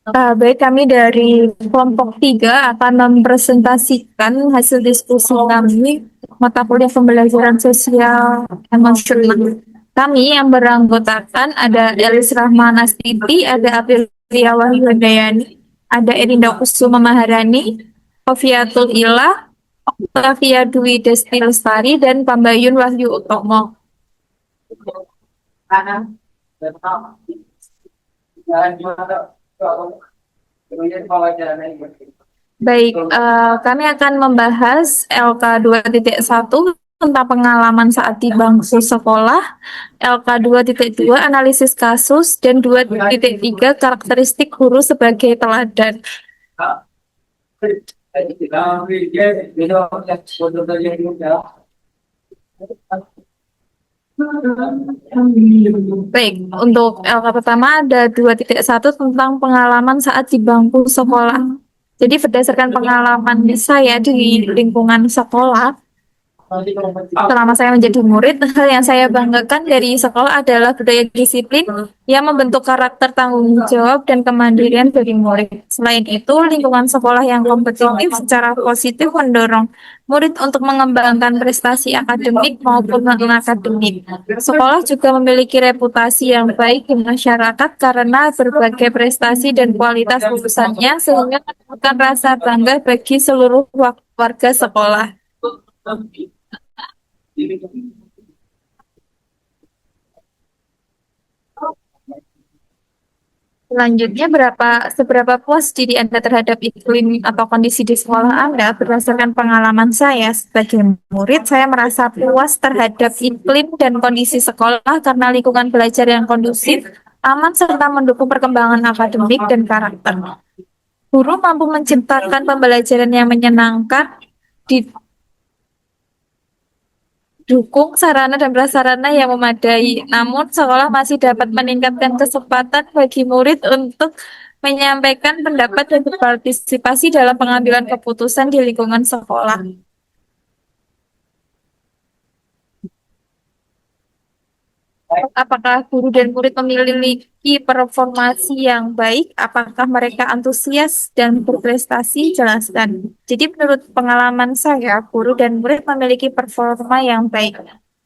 Baik, kami dari kelompok 3 akan mempresentasikan hasil diskusi kami mata kuliah pembelajaran sosial emosional. Kami yang beranggotakan ada Elis Rahman Astiti, ada Aprilia Wahyudayani, ada Erinda Kusuma Maharani, Oviatul Ilah, Octavia Dwi Desti Lestari, dan Pambayun Wahyu Utomo. Baik, kami akan membahas LK 2.1 tentang pengalaman saat di bangku sekolah, LK 2.2 analisis kasus, dan 2.3 karakteristik guru sebagai teladan. Baik, untuk LK pertama ada 2.1 tentang pengalaman saat di bangku sekolah. Jadi berdasarkan pengalaman saya di lingkungan sekolah, selama saya menjadi murid, hal yang saya banggakan dari sekolah adalah budaya disiplin yang membentuk karakter tanggung jawab dan kemandirian dari murid. Selain itu, lingkungan sekolah yang kompetitif secara positif mendorong murid untuk mengembangkan prestasi akademik maupun non-akademik. Sekolah juga memiliki reputasi yang baik di masyarakat karena berbagai prestasi dan kualitas lulusannya sehingga menimbulkan rasa bangga bagi seluruh warga sekolah. Selanjutnya, seberapa puas diri Anda terhadap iklim atau kondisi di sekolah Anda? Berdasarkan pengalaman saya sebagai murid, saya merasa puas terhadap iklim dan kondisi sekolah karena lingkungan belajar yang kondusif, aman, serta mendukung perkembangan akademik dan karakter. Guru mampu menciptakan pembelajaran yang menyenangkan, dukung sarana dan prasarana yang memadai. Namun, sekolah masih dapat meningkatkan kesempatan bagi murid untuk menyampaikan pendapat dan berpartisipasi dalam pengambilan keputusan di lingkungan sekolah. Apakah guru dan murid memiliki performasi yang baik? Apakah mereka antusias dan berprestasi? Jelaskan. Jadi menurut pengalaman saya, guru dan murid memiliki performa yang baik.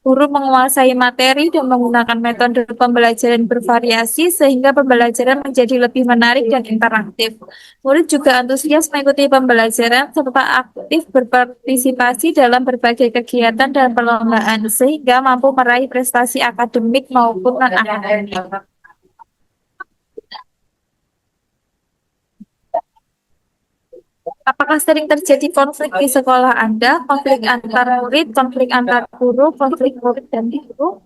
Guru menguasai materi dan menggunakan metode pembelajaran bervariasi sehingga pembelajaran menjadi lebih menarik dan interaktif. Murid juga antusias mengikuti pembelajaran serta aktif berpartisipasi dalam berbagai kegiatan dan perlombaan sehingga mampu meraih prestasi akademik maupun non-akademik. Apakah sering terjadi konflik di sekolah Anda? Konflik antar murid, konflik antar guru, konflik murid dan guru?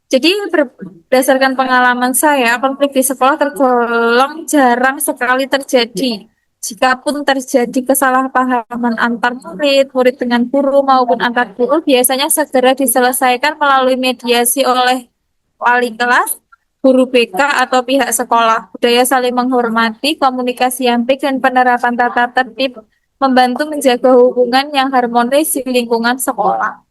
Jadi berdasarkan pengalaman saya, konflik di sekolah tergolong jarang sekali terjadi. Jikapun terjadi kesalahpahaman antar murid, murid dengan guru maupun antar guru, biasanya segera diselesaikan melalui mediasi oleh wali kelas, guru BK atau pihak sekolah. Budaya saling menghormati, komunikasi yang baik, dan penerapan tata tertib membantu menjaga hubungan yang harmonis di lingkungan sekolah.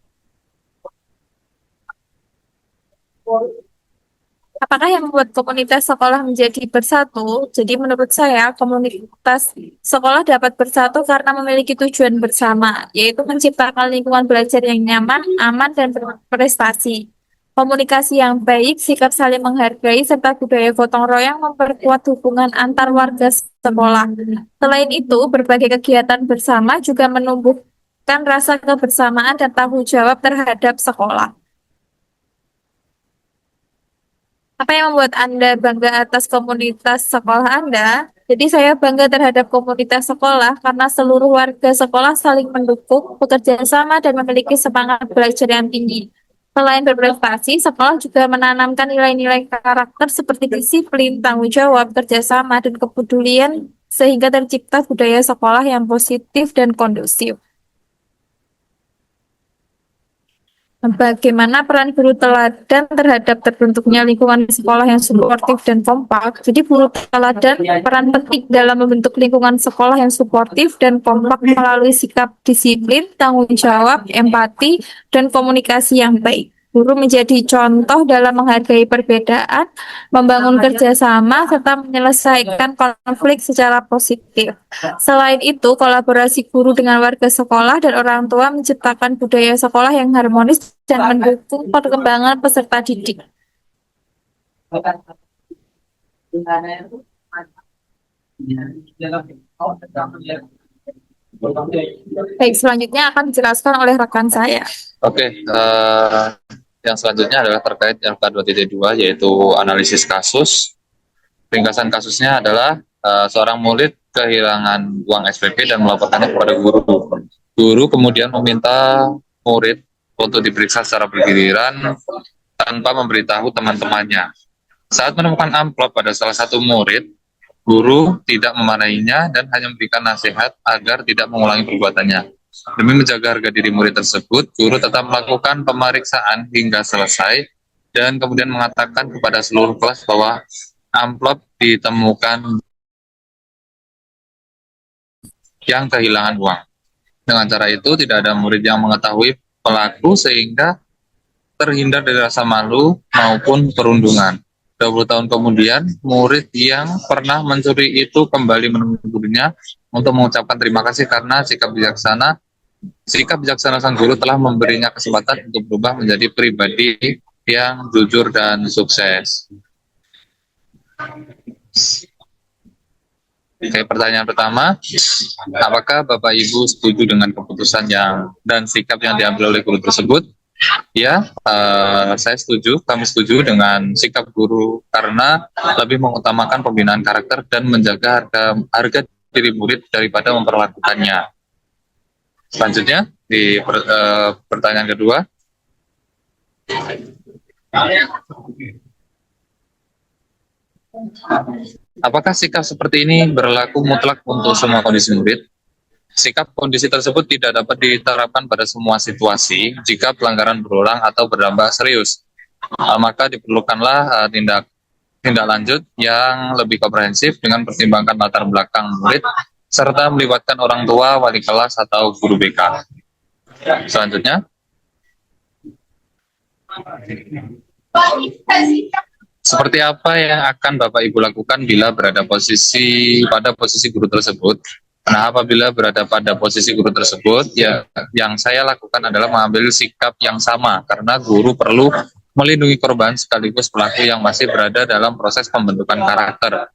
Apakah yang membuat komunitas sekolah menjadi bersatu? Jadi menurut saya komunitas sekolah dapat bersatu karena memiliki tujuan bersama, yaitu menciptakan lingkungan belajar yang nyaman, aman, dan berprestasi. Komunikasi yang baik, sikap saling menghargai, serta budaya gotong royong memperkuat hubungan antar warga sekolah. Selain itu, berbagai kegiatan bersama juga menumbuhkan rasa kebersamaan dan tanggung jawab terhadap sekolah. Apa yang membuat Anda bangga atas komunitas sekolah Anda? Jadi saya bangga terhadap komunitas sekolah karena seluruh warga sekolah saling mendukung, bekerja sama, dan memiliki semangat belajar yang tinggi. Selain berprestasi, sekolah juga menanamkan nilai-nilai karakter seperti disiplin, tanggung jawab, kerjasama, dan kepedulian sehingga tercipta budaya sekolah yang positif dan kondusif. Bagaimana peran guru teladan terhadap terbentuknya lingkungan sekolah yang suportif dan kompak? Jadi guru teladan peran penting dalam membentuk lingkungan sekolah yang suportif dan kompak melalui sikap disiplin, tanggung jawab, empati, dan komunikasi yang baik. Guru menjadi contoh dalam menghargai perbedaan, membangun kerjasama, serta menyelesaikan konflik secara positif. Selain itu, kolaborasi guru dengan warga sekolah dan orang tua menciptakan budaya sekolah yang harmonis dan mendukung perkembangan peserta didik. Baik, selanjutnya akan dijelaskan oleh rekan saya. Oke, yang selanjutnya adalah terkait LK 2.2 yaitu analisis kasus. Ringkasan kasusnya adalah seorang murid kehilangan uang SPP dan melaporkannya kepada guru. Guru kemudian meminta murid untuk diperiksa secara bergiliran tanpa memberitahu teman-temannya. Saat menemukan amplop pada salah satu murid, guru tidak memarahinya dan hanya memberikan nasihat agar tidak mengulangi perbuatannya. Demi menjaga harga diri murid tersebut, guru tetap melakukan pemeriksaan hingga selesai dan kemudian mengatakan kepada seluruh kelas bahwa amplop ditemukan yang kehilangan uang. Dengan cara itu tidak ada murid yang mengetahui pelaku sehingga terhindar dari rasa malu maupun perundungan. 20 tahun kemudian, murid yang pernah mencuri itu kembali menemui gurunya untuk mengucapkan terima kasih karena sikap bijaksana sang guru telah memberinya kesempatan untuk berubah menjadi pribadi yang jujur dan sukses. Oke, pertanyaan pertama, apakah Bapak Ibu setuju dengan keputusan dan sikap yang diambil oleh guru tersebut? Ya, saya setuju, kami setuju dengan sikap guru karena lebih mengutamakan pembinaan karakter dan menjaga harga diri murid daripada memperlakukannya. Selanjutnya, di pertanyaan kedua, apakah sikap seperti ini berlaku mutlak untuk semua kondisi murid? Sikap kondisi tersebut tidak dapat diterapkan pada semua situasi jika pelanggaran berulang atau berdampak serius. Maka diperlukanlah tindak lanjut yang lebih komprehensif dengan pertimbangkan latar belakang murid serta melibatkan orang tua, wali kelas, atau guru BK. Selanjutnya, seperti apa yang akan Bapak Ibu lakukan bila berada pada posisi guru tersebut? Nah, apabila berada pada posisi guru tersebut, ya yang saya lakukan adalah mengambil sikap yang sama karena guru perlu melindungi korban sekaligus pelaku yang masih berada dalam proses pembentukan karakter.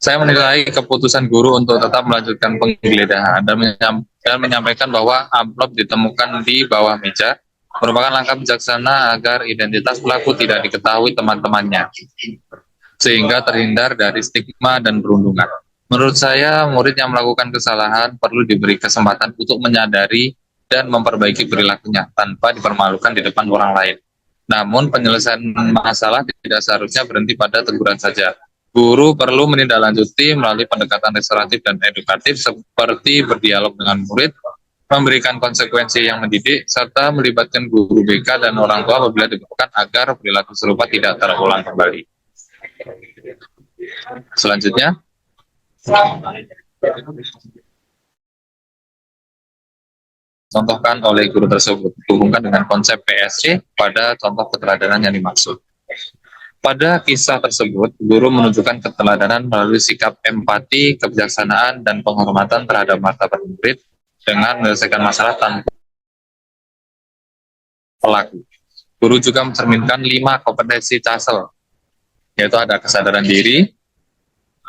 Saya menilai keputusan guru untuk tetap melanjutkan penggeledahan dan menyampaikan bahwa amplop ditemukan di bawah meja merupakan langkah bijaksana agar identitas pelaku tidak diketahui teman-temannya, sehingga terhindar dari stigma dan perundungan. Menurut saya, murid yang melakukan kesalahan perlu diberi kesempatan untuk menyadari dan memperbaiki perilakunya tanpa dipermalukan di depan orang lain. Namun, penyelesaian masalah tidak seharusnya berhenti pada teguran saja. Guru perlu menindaklanjuti melalui pendekatan restoratif dan edukatif seperti berdialog dengan murid, memberikan konsekuensi yang mendidik, serta melibatkan guru BK dan orang tua apabila dibutuhkan agar perilaku serupa tidak terulang kembali. Selanjutnya, contohkan oleh guru tersebut, hubungkan dengan konsep PSC pada contoh keteladanan yang dimaksud. Pada kisah tersebut, guru menunjukkan keteladanan melalui sikap empati, kebijaksanaan, dan penghormatan terhadap martabat murid dengan menyelesaikan masalah tanpa pelaku. Guru juga mencerminkan 5 kompetensi CASEL, yaitu ada kesadaran diri,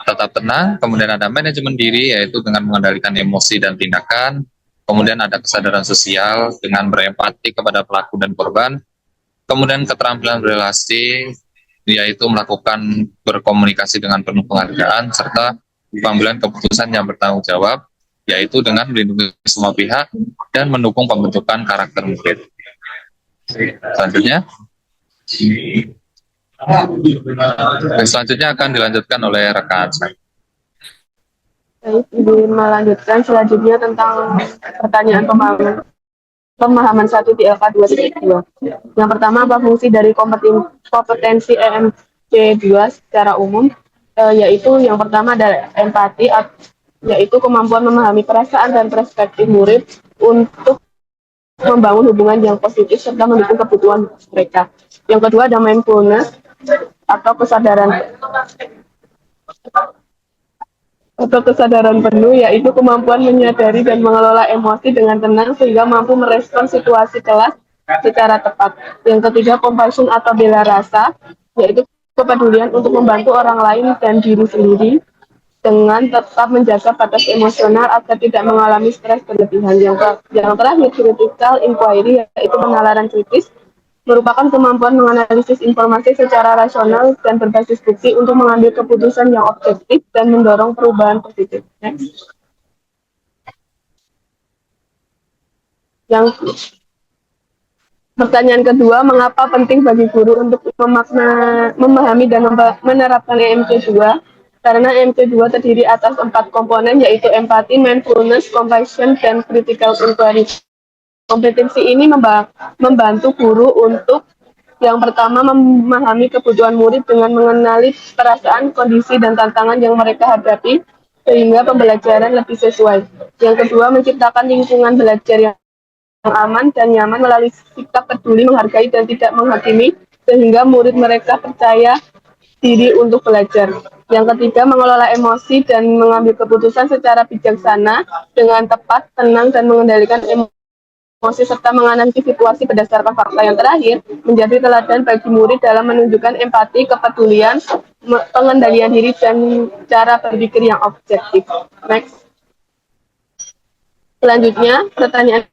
tetap tenang, kemudian ada manajemen diri, yaitu dengan mengendalikan emosi dan tindakan, kemudian ada kesadaran sosial dengan berempati kepada pelaku dan korban, kemudian keterampilan berrelasi, yaitu melakukan berkomunikasi dengan penuh penghargaan, serta pengambilan keputusan yang bertanggung jawab, yaitu dengan melindungi semua pihak dan mendukung pembentukan karakter murid. Selanjutnya akan dilanjutkan oleh rekan saya. Baik, ingin melanjutkan selanjutnya tentang pertanyaan pemahaman 1 di LK 2.2. Yang pertama, apa fungsi dari kompetensi EMC 2 secara umum? Yaitu yang pertama adalah empati, yaitu kemampuan memahami perasaan dan perspektif murid untuk membangun hubungan yang positif serta mendukung kebutuhan mereka. Yang kedua ada mindfulness atau kesadaran penuh, yaitu kemampuan menyadari dan mengelola emosi dengan tenang sehingga mampu merespon situasi kelas secara tepat. Yang ketiga, compassion atau bela rasa, yaitu kepedulian untuk membantu orang lain dan diri sendiri dengan tetap menjaga batas emosional agar tidak mengalami stres berlebihan. Yang terakhir, critical inquiry, yaitu penalaran kritis, merupakan kemampuan menganalisis informasi secara rasional dan berbasis bukti untuk mengambil keputusan yang objektif dan mendorong perubahan positif. Next. Yang pertanyaan kedua, mengapa penting bagi guru untuk memahami dan menerapkan EMC 2? Karena EMC 2 terdiri atas 4 komponen, yaitu empati, mindfulness, compassion, dan critical inquiry. Kompetensi ini membantu guru untuk yang pertama memahami kebutuhan murid dengan mengenali perasaan, kondisi, dan tantangan yang mereka hadapi sehingga pembelajaran lebih sesuai. Yang kedua, menciptakan lingkungan belajar yang aman dan nyaman melalui sikap peduli, menghargai, dan tidak menghakimi sehingga murid mereka percaya diri untuk belajar. Yang ketiga, mengelola emosi dan mengambil keputusan secara bijaksana dengan tepat, tenang, dan mengendalikan emosi serta menganalisis situasi berdasarkan fakta. Yang terakhir, menjadi teladan bagi murid dalam menunjukkan empati, kepedulian, pengendalian diri, dan cara berpikir yang objektif. Next. Selanjutnya, pertanyaan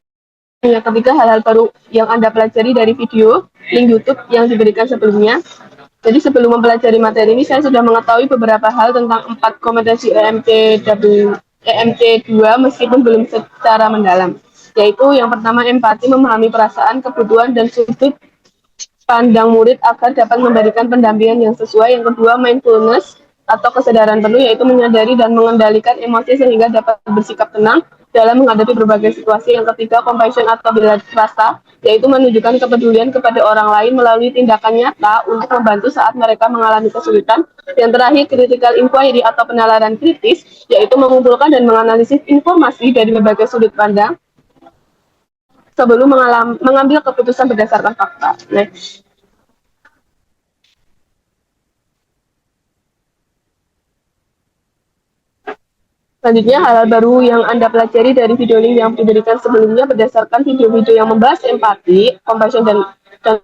yang ketiga, hal-hal baru yang Anda pelajari dari video, link YouTube yang diberikan sebelumnya. Jadi sebelum mempelajari materi ini, saya sudah mengetahui beberapa hal tentang 4 kompetensi EMC 2 meskipun belum secara mendalam. Yaitu yang pertama, empati, memahami perasaan, kebutuhan, dan sudut pandang murid agar dapat memberikan pendampingan yang sesuai. Yang kedua, mindfulness atau kesadaran penuh, yaitu menyadari dan mengendalikan emosi sehingga dapat bersikap tenang dalam menghadapi berbagai situasi. Yang ketiga, compassion atau bela rasa, yaitu menunjukkan kepedulian kepada orang lain melalui tindakan nyata untuk membantu saat mereka mengalami kesulitan. Yang terakhir, critical inquiry atau penalaran kritis, yaitu mengumpulkan dan menganalisis informasi dari berbagai sudut pandang sebelum mengambil keputusan berdasarkan fakta. Next. Selanjutnya, hal baru yang Anda pelajari dari video link yang diberikan sebelumnya berdasarkan video-video yang membahas empati, compassion, dan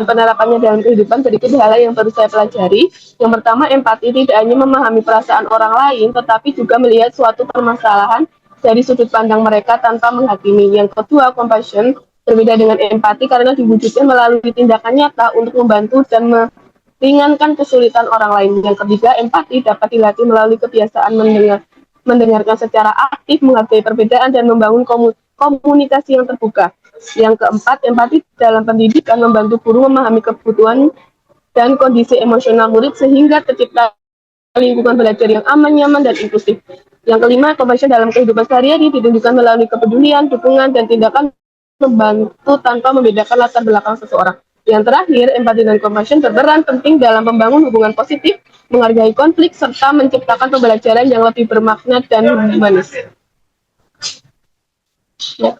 penerapannya dalam kehidupan. Berikut hal yang baru saya pelajari. Yang pertama, empati tidak hanya memahami perasaan orang lain, tetapi juga melihat suatu permasalahan dari sudut pandang mereka tanpa menghakimi. Yang kedua, compassion berbeda dengan empati karena diwujudkan melalui tindakan nyata untuk membantu dan meringankan kesulitan orang lain. Yang ketiga, empati dapat dilatih melalui kebiasaan mendengarkan secara aktif, menghargai perbedaan, dan membangun komunikasi yang terbuka. Yang keempat, empati dalam pendidikan membantu guru memahami kebutuhan dan kondisi emosional murid sehingga tercipta lingkungan belajar yang aman, nyaman, dan inklusif. Yang kelima, compassion dalam kehidupan sehari-hari ditunjukkan melalui kepedulian, dukungan, dan tindakan membantu tanpa membedakan latar belakang seseorang. Yang terakhir, empati dan compassion berperan penting dalam membangun hubungan positif, menghargai konflik, serta menciptakan pembelajaran yang lebih bermakna dan humanis. Ya.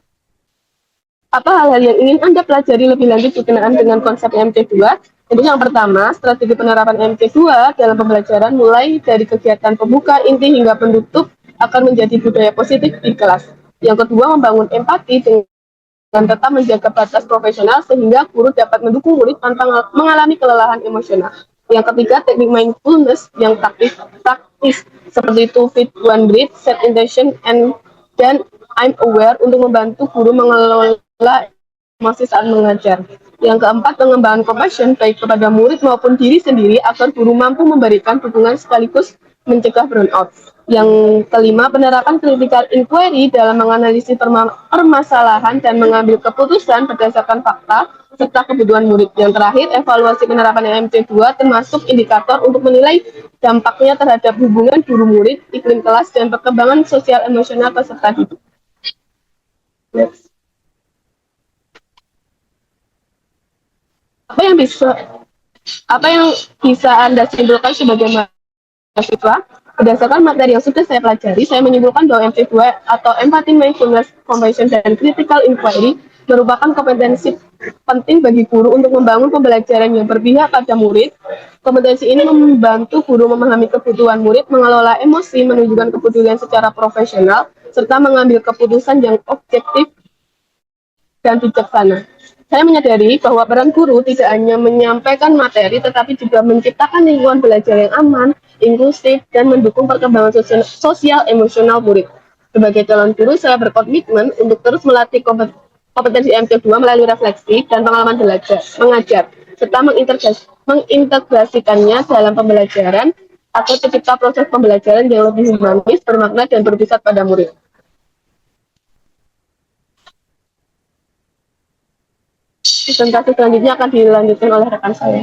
Apa hal-hal yang ingin Anda pelajari lebih lanjut berkenaan dengan konsep EMC 2? Jadi yang pertama, strategi penerapan EMC 2 dalam pembelajaran mulai dari kegiatan pembuka, inti, hingga penutup akan menjadi budaya positif di kelas. Yang kedua, membangun empati dan tetap menjaga batas profesional sehingga guru dapat mendukung murid tanpa mengalami kelelahan emosional. Yang ketiga, teknik mindfulness yang praktis seperti to fit one breath, set intention, dan I'm aware untuk membantu guru mengelola emosi saat mengajar. Yang keempat, pengembangan compassion baik kepada murid maupun diri sendiri agar guru mampu memberikan dukungan sekaligus mencegah burnout. Yang kelima, penerapan critical inquiry dalam menganalisis permasalahan dan mengambil keputusan berdasarkan fakta serta kebutuhan murid. Yang terakhir, evaluasi penerapan EMC 2 termasuk indikator untuk menilai dampaknya terhadap hubungan guru murid, iklim kelas, dan perkembangan sosial emosional peserta didik. Next. Apa yang bisa Anda simpulkan sebagai mahasiswa? Berdasarkan materi yang sudah saya pelajari, saya menyimpulkan bahwa MC2 atau Empathy, Mindfulness, Compassion, dan Critical Inquiry merupakan kompetensi penting bagi guru untuk membangun pembelajaran yang berpihak pada murid. Kompetensi ini membantu guru memahami kebutuhan murid, mengelola emosi, menunjukkan kepedulian secara profesional, serta mengambil keputusan yang objektif dan bijaksana. Saya menyadari bahwa peran guru tidak hanya menyampaikan materi, tetapi juga menciptakan lingkungan belajar yang aman, inklusif, dan mendukung perkembangan sosial emosional murid. Sebagai calon guru, saya berkomitmen untuk terus melatih kompetensi MT2 melalui refleksi dan pengalaman belajar, mengajar, serta mengintegrasikannya dalam pembelajaran agar tercipta proses pembelajaran yang lebih humanis, bermakna, dan berpusat pada murid. Presentasi selanjutnya akan dilanjutkan oleh rekan saya.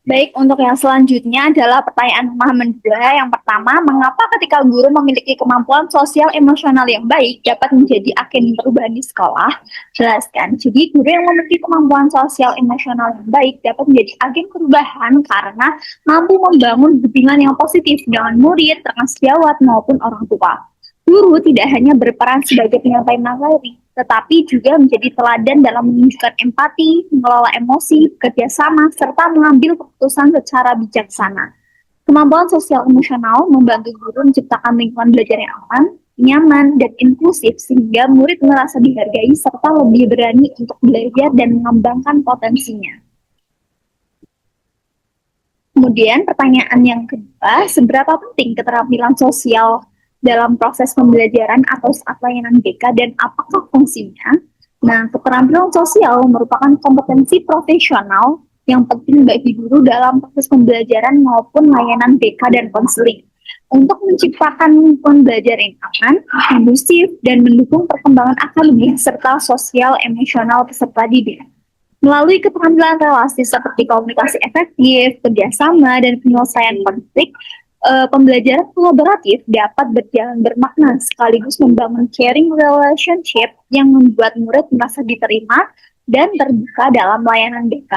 Baik, untuk yang selanjutnya adalah pertanyaan pemahaman 2. Yang pertama, mengapa ketika guru memiliki kemampuan sosial emosional yang baik dapat menjadi agen perubahan di sekolah? Jelaskan. Jadi, guru yang memiliki kemampuan sosial emosional yang baik dapat menjadi agen perubahan karena mampu membangun hubungan yang positif dengan murid, rekan sejawat, maupun orang tua. Guru tidak hanya berperan sebagai penyampai materi, tetapi juga menjadi teladan dalam menunjukkan empati, mengelola emosi, kerjasama, serta mengambil keputusan secara bijaksana. Kemampuan sosial emosional membantu guru menciptakan lingkungan belajar yang aman, nyaman, dan inklusif sehingga murid merasa dihargai serta lebih berani untuk belajar dan mengembangkan potensinya. Kemudian pertanyaan yang kedua, seberapa penting keterampilan sosial dalam proses pembelajaran atau saat layanan BK dan apakah fungsinya? Nah, keterampilan sosial merupakan kompetensi profesional yang penting bagi guru dalam proses pembelajaran maupun layanan BK dan konseling untuk menciptakan pembelajaran yang aman, kondusif, dan mendukung perkembangan akademik serta sosial emosional peserta didik. Melalui keterampilan relasi seperti komunikasi efektif, kerjasama, dan penyelesaian konflik, pembelajaran kolaboratif dapat berjalan bermakna sekaligus membangun caring relationship yang membuat murid merasa diterima dan terbuka dalam layanan BK.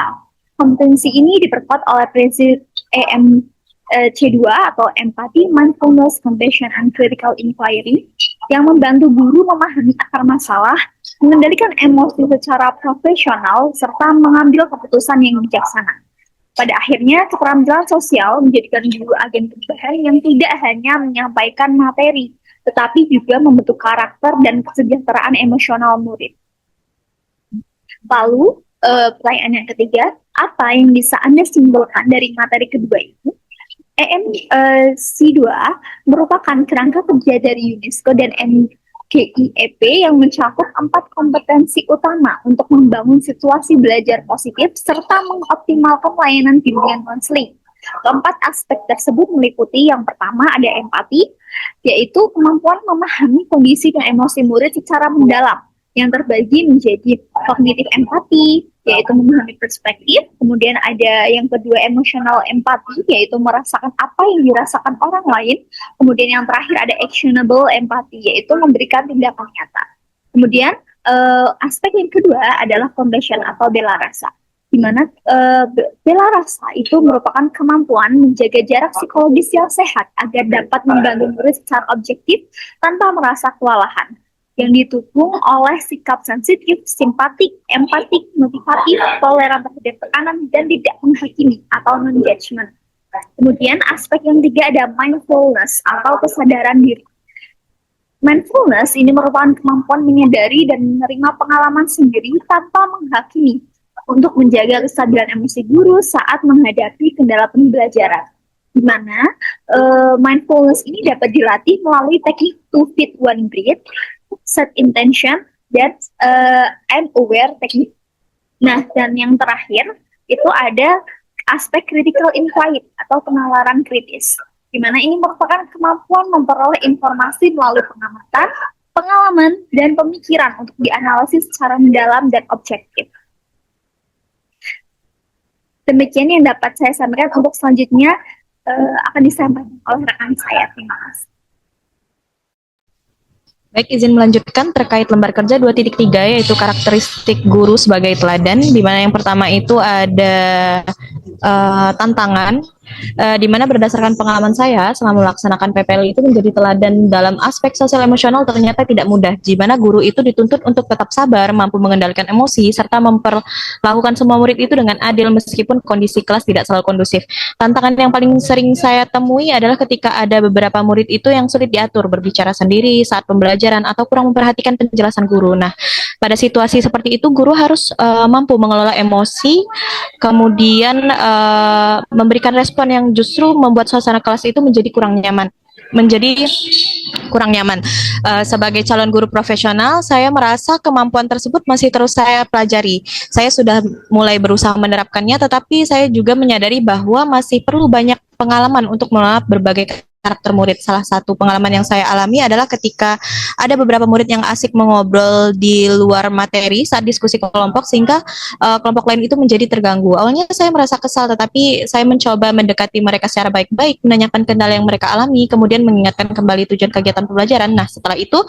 Kompetensi ini diperkuat oleh prinsip EMC2 atau Empathy, Mindfulness, Compassion, and Critical Inquiry yang membantu guru memahami akar masalah, mengendalikan emosi secara profesional, serta mengambil keputusan yang bijaksana. Pada akhirnya, keterampilan sosial menjadikan guru agen perubahan yang tidak hanya menyampaikan materi, tetapi juga membentuk karakter dan kesejahteraan emosional murid. Lalu, pertanyaan yang ketiga, apa yang bisa Anda simpulkan dari materi kedua itu? EMC2 merupakan kerangka kerja dari UNESCO dan GIEP yang mencakup 4 kompetensi utama untuk membangun situasi belajar positif serta mengoptimalkan layanan bimbingan konseling. Keempat aspek tersebut meliputi yang pertama ada empati, yaitu kemampuan memahami kondisi dan emosi murid secara mendalam, yang terbagi menjadi kognitif empati, yaitu memahami perspektif. Kemudian ada yang kedua emosional empati, yaitu merasakan apa yang dirasakan orang lain. Kemudian yang terakhir ada actionable empati, yaitu memberikan tindakan nyata. Kemudian aspek yang kedua adalah compassion atau bela rasa, di mana bela rasa itu merupakan kemampuan menjaga jarak psikologis yang sehat agar dapat membantu murid secara objektif tanpa merasa kewalahan, yang didukung oleh sikap sensitif, simpatik, empatik, motivatif, toleran terhadap tekanan, dan tidak menghakimi atau non-judgment. Kemudian aspek yang ketiga ada mindfulness atau kesadaran diri. Mindfulness ini merupakan kemampuan menyadari dan menerima pengalaman sendiri tanpa menghakimi untuk menjaga kesadaran emosi guru saat menghadapi kendala pembelajaran. Di mana mindfulness ini dapat dilatih melalui teknik 2 feet 1 breath, set intention, dan and aware technique. Nah, dan yang terakhir itu ada aspek critical inquiry atau penalaran kritis, di mana ini merupakan kemampuan memperoleh informasi melalui pengamatan, pengalaman, dan pemikiran untuk dianalisis secara mendalam dan objektif. Demikian yang dapat saya sampaikan. Untuk selanjutnya akan disampaikan oleh rekan saya. Terima kasih. Baik, izin melanjutkan terkait lembar kerja 2.3 yaitu karakteristik guru sebagai teladan, di mana yang pertama itu ada tantangan, di mana berdasarkan pengalaman saya selama melaksanakan PPL itu menjadi teladan dalam aspek sosial emosional ternyata tidak mudah, di mana guru itu dituntut untuk tetap sabar, mampu mengendalikan emosi, serta memperlakukan semua murid itu dengan adil meskipun kondisi kelas tidak selalu kondusif. Tantangan yang paling sering saya temui adalah ketika ada beberapa murid itu yang sulit diatur, berbicara sendiri saat pembelajaran atau kurang memperhatikan penjelasan guru. Nah, pada situasi seperti itu guru harus mampu mengelola emosi, kemudian memberikan respon yang justru membuat suasana kelas itu menjadi kurang nyaman. Sebagai calon guru profesional, saya merasa kemampuan tersebut masih terus saya pelajari. Saya sudah mulai berusaha menerapkannya, tetapi saya juga menyadari bahwa masih perlu banyak pengalaman untuk mengenal berbagai karakter murid. Salah satu pengalaman yang saya alami adalah ketika ada beberapa murid yang asik mengobrol di luar materi saat diskusi kelompok, sehingga kelompok lain itu menjadi terganggu. Awalnya saya merasa kesal, tetapi saya mencoba mendekati mereka secara baik-baik, menanyakan kendala yang mereka alami, kemudian mengingatkan kembali tujuan kegiatan pembelajaran. Nah, setelah itu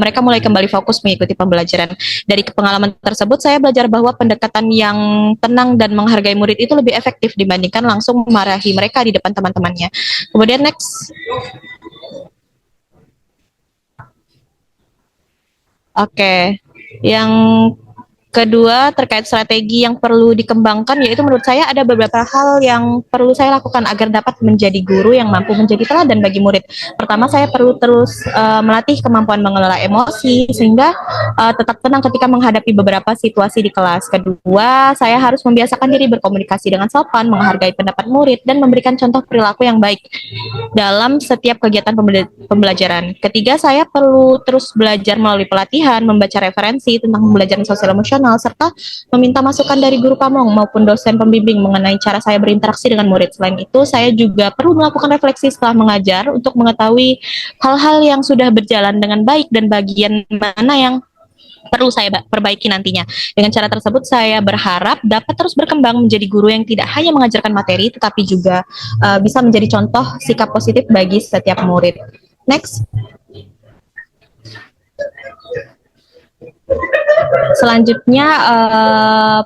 mereka mulai kembali fokus mengikuti pembelajaran. Dari pengalaman tersebut, saya belajar bahwa pendekatan yang tenang dan menghargai murid itu lebih efektif dibandingkan langsung memarahi mereka di depan teman-temannya. Kemudian next. Oke, yang kedua terkait strategi yang perlu dikembangkan, yaitu menurut saya ada beberapa hal yang perlu saya lakukan agar dapat menjadi guru yang mampu menjadi teladan bagi murid. Pertama, saya perlu terus melatih kemampuan mengelola emosi sehingga tetap tenang ketika menghadapi beberapa situasi di kelas. Kedua, saya harus membiasakan diri berkomunikasi dengan sopan, menghargai pendapat murid, dan memberikan contoh perilaku yang baik dalam setiap kegiatan pembelajaran. Ketiga, saya perlu terus belajar melalui pelatihan, membaca referensi tentang pembelajaran sosial emosional, serta meminta masukan dari guru pamong maupun dosen pembimbing mengenai cara saya berinteraksi dengan murid. Selain itu, saya juga perlu melakukan refleksi setelah mengajar untuk mengetahui hal-hal yang sudah berjalan dengan baik dan bagian mana yang perlu saya perbaiki nantinya. Dengan cara tersebut, saya berharap dapat terus berkembang menjadi guru yang tidak hanya mengajarkan materi, tetapi juga bisa menjadi contoh sikap positif bagi setiap murid. Next. Selanjutnya,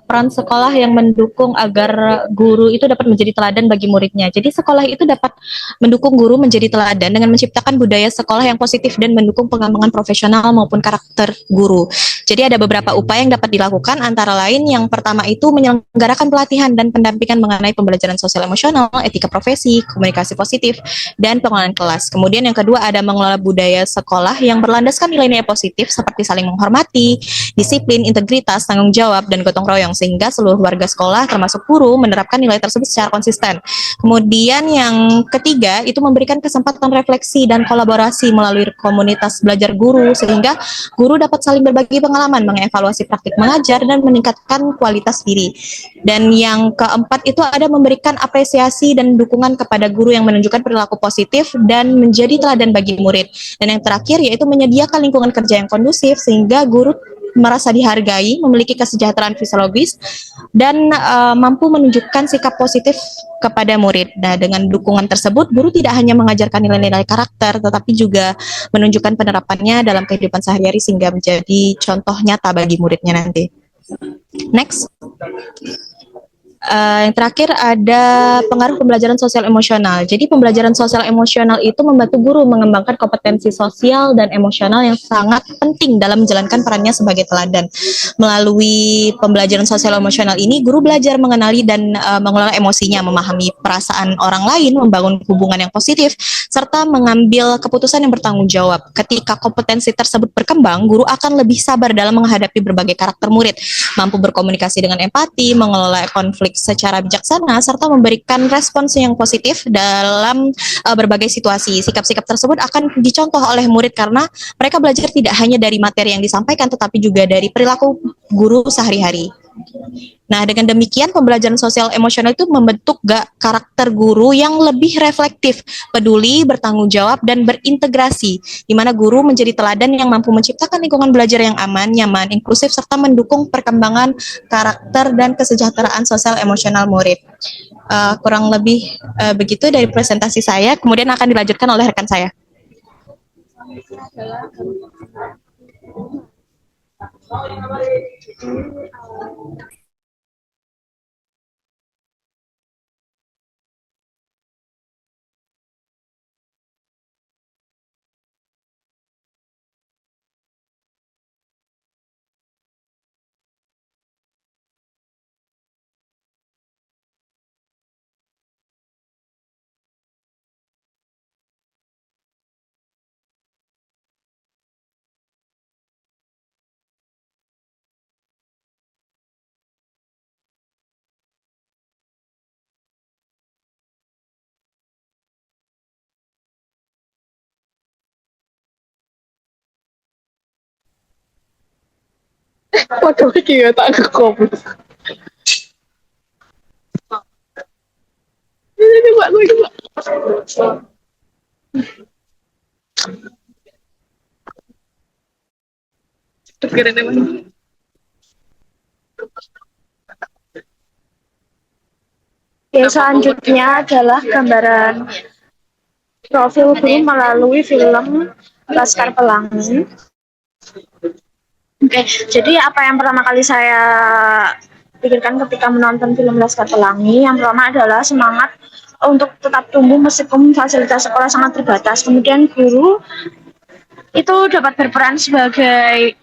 peran sekolah yang mendukung agar guru itu dapat menjadi teladan bagi muridnya. Jadi sekolah itu dapat mendukung guru menjadi teladan dengan menciptakan budaya sekolah yang positif dan mendukung pengembangan profesional maupun karakter guru. Jadi ada beberapa upaya yang dapat dilakukan, antara lain yang pertama itu menyelenggarakan pelatihan dan pendampingan mengenai pembelajaran sosial emosional, etika profesi, komunikasi positif, dan pengelolaan kelas. Kemudian yang kedua ada mengelola budaya sekolah yang berlandaskan nilai-nilai positif seperti saling menghormati, disiplin, integritas, tanggung jawab, dan gotong royong, sehingga seluruh warga sekolah termasuk guru menerapkan nilai tersebut secara konsisten. Kemudian yang ketiga itu memberikan kesempatan refleksi dan kolaborasi melalui komunitas belajar guru, sehingga guru dapat saling berbagi pengalaman, mengevaluasi praktik mengajar, dan meningkatkan kualitas diri. Dan yang keempat itu ada memberikan apresiasi dan dukungan kepada guru yang menunjukkan perilaku positif dan menjadi teladan bagi murid. Dan yang terakhir yaitu menyediakan lingkungan kerja yang kondusif sehingga guru merasa dihargai, memiliki kesejahteraan fisiologis, dan mampu menunjukkan sikap positif kepada murid. Nah, dengan dukungan tersebut, guru tidak hanya mengajarkan nilai-nilai karakter, tetapi juga menunjukkan penerapannya dalam kehidupan sehari-hari sehingga menjadi contoh nyata bagi muridnya nanti. Next. Yang terakhir ada pengaruh pembelajaran sosial emosional. Jadi pembelajaran sosial emosional itu membantu guru mengembangkan kompetensi sosial dan emosional yang sangat penting dalam menjalankan perannya sebagai teladan. Melalui pembelajaran sosial emosional ini, guru belajar mengenali dan mengelola emosinya, memahami perasaan orang lain, membangun hubungan yang positif, serta mengambil keputusan yang bertanggung jawab. Ketika kompetensi tersebut berkembang, guru akan lebih sabar dalam menghadapi berbagai karakter murid, mampu berkomunikasi dengan empati, mengelola konflik secara bijaksana, serta memberikan respons yang positif dalam berbagai situasi. Sikap-sikap tersebut akan dicontoh oleh murid karena mereka belajar tidak hanya dari materi yang disampaikan, tetapi juga dari perilaku guru sehari-hari. Nah, dengan demikian pembelajaran sosial emosional itu membentuk karakter guru yang lebih reflektif, peduli, bertanggung jawab, dan berintegrasi, di mana guru menjadi teladan yang mampu menciptakan lingkungan belajar yang aman, nyaman, inklusif, serta mendukung perkembangan karakter dan kesejahteraan sosial emosional murid. Kurang lebih begitu dari presentasi saya, kemudian akan dilanjutkan oleh rekan saya. Waduh, iki ya tak goblok. Ini coba gue coba. Dengerin emang. Oke, selanjutnya adalah gambaran profil guru melalui film Laskar Pelangi. Oke, jadi apa yang pertama kali saya pikirkan ketika menonton film Laskar Pelangi, yang pertama adalah semangat untuk tetap tumbuh meskipun fasilitas sekolah sangat terbatas. Kemudian guru itu dapat berperan sebagai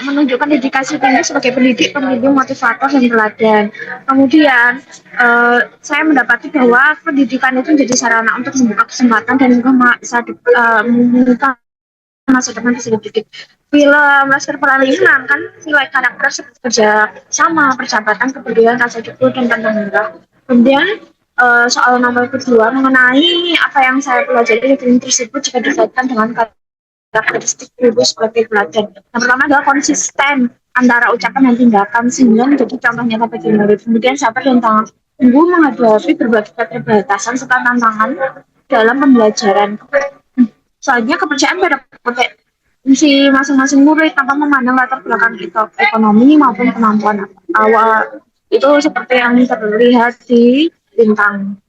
menunjukkan dedikasi tinggi sebagai pendidik, pembimbing, motivator, dan teladan. Kemudian saya mendapati bahwa pendidikan itu menjadi sarana untuk membuka kesempatan dan juga membuka masa depan bisa dididik. Film Laskar Pelangi ini menangkan nilai karakter seperti kerja sama, persahabatan, kepedulian, rasa syukur, dan pantang menyerah. Kemudian soal nomor kedua mengenai apa yang saya pelajari di film tersebut jika dikaitkan dengan karakteristik guru sebagai teladan. Yang pertama adalah konsisten antara ucapan dan tindakan sehingga menjadi contoh nyata bagi murid. Kemudian sabar dan tangguh menghadapi berbagai keterbatasan serta tantangan dalam pembelajaran. Soalnya kepercayaan pada potensi masing-masing murid tanpa memandang latar belakang ekonomi maupun kemampuan awal. Itu seperti yang terlihat di Bintang.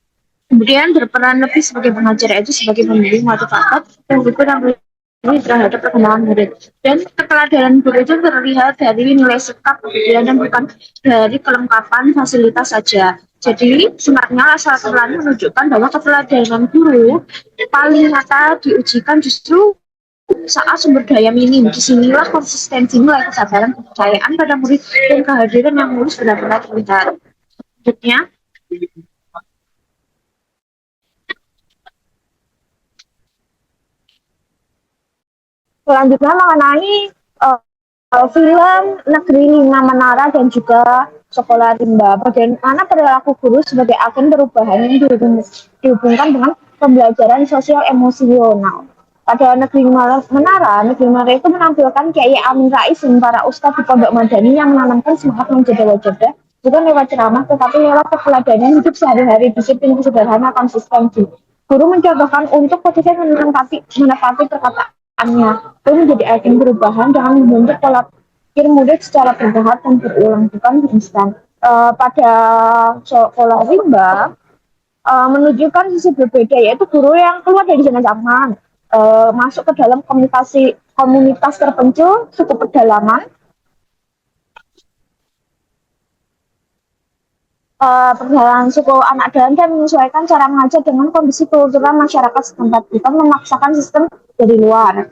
Kemudian berperan lebih sebagai pengajar, yaitu sebagai pembimbing, motivator, dan juga ini terhadap perkembangan murid. Dan keteladanan guru itu terlihat dari nilai sikap, kepedulian, dan bukan dari kelengkapan fasilitas saja. Jadi sebenarnya Laskar Pelangi menunjukkan bahwa keteladanan guru paling nyata diujikan justru saat sumber daya minim. Disinilah konsistensi nilai kesabaran, kepercayaan pada murid, dan kehadiran yang mulus benar-benar terlihat. Selanjutnya, mengenai film Negeri Lima Menara dan juga Sekolah Rimba. Bagaimana perilaku guru sebagai agen perubahan yang dihubungkan dengan pembelajaran sosial emosional. Pada Negeri Menara itu menampilkan Kiai Amin Rais dan para ustadz di Pondok Madani yang menanamkan semangat menjaga wajah, bukan lewat ceramah, tetapi lewat keteladanan hidup sehari-hari, disiplin, sederhana, konsistensi. Guru mencontohkan untuk konsisten menepati perkataannya, itu menjadi agen perubahan dengan membentuk pola pikir murid secara bertahap dan berulang, bukan instan. Pada sekolah rimba menunjukkan sisi berbeda, yaitu guru yang keluar dari zona nyaman, masuk ke dalam komunitas terpencil cukup pedalaman, perjalanan suku anak dalam dan menyesuaikan cara mengajar dengan kondisi kultural masyarakat setempat, bukan memaksakan sistem dari luar.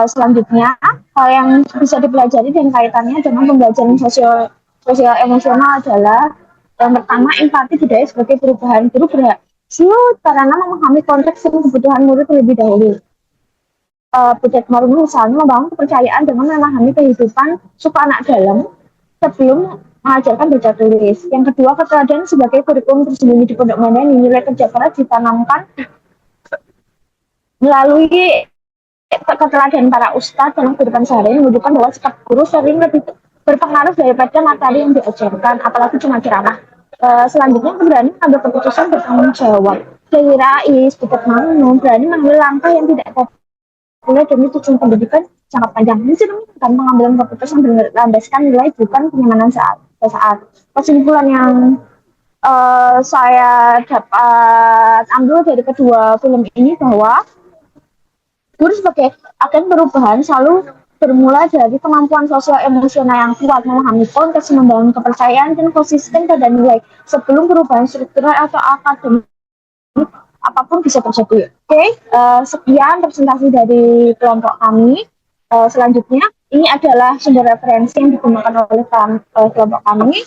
Selanjutnya, hal yang bisa dipelajari dan kaitannya dengan pembelajaran sosial emosional adalah yang pertama, empati budaya sebagai perubahan. Guru berhasil karena memahami konteks dan kebutuhan murid terlebih dahulu. Budaya Maruni misalnya membangun kepercayaan dengan memahami kehidupan suku anak dalam sebelum mengajarkan baca tulis. Yang kedua, keteladanan sebagai kurikulum tersembunyi di Pondok Madani. Nilai kerja keras ditanamkan melalui keteladanan para ustadz dalam kehidupan sehari menunjukkan bahwa sikap guru sering lebih berpengaruh daripada materi yang diajarkan, apalagi cuma ceramah. Selanjutnya, berani mengambil keputusan bertanggung jawab. Kiai Rais, Butet Mangun berani mengambil langkah yang tidak populer demi tujuan pendidikan jangka panjang. Ini kan pengambilan keputusan berlandaskan nilai, bukan kenyamanan saat. Kesimpulan yang saya dapat ambil dari kedua film ini bahwa guru sebagai agen perubahan selalu bermula dari kemampuan sosial emosional yang kuat, memahami konteks, membangun kepercayaan, dan konsisten pada nilai sebelum perubahan struktural atau akademik apapun bisa terjadi. Oke, sekian presentasi dari kelompok kami. Selanjutnya, ini adalah sumber referensi yang digunakan oleh kelompok kami.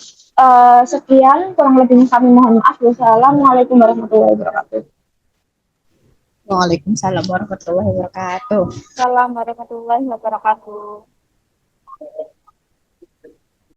Sekian, kurang lebihnya kami mohon maaf. Wassalamualaikum warahmatullahi wabarakatuh. Waalaikumsalam warahmatullahi wabarakatuh. Assalamualaikum warahmatullahi wabarakatuh.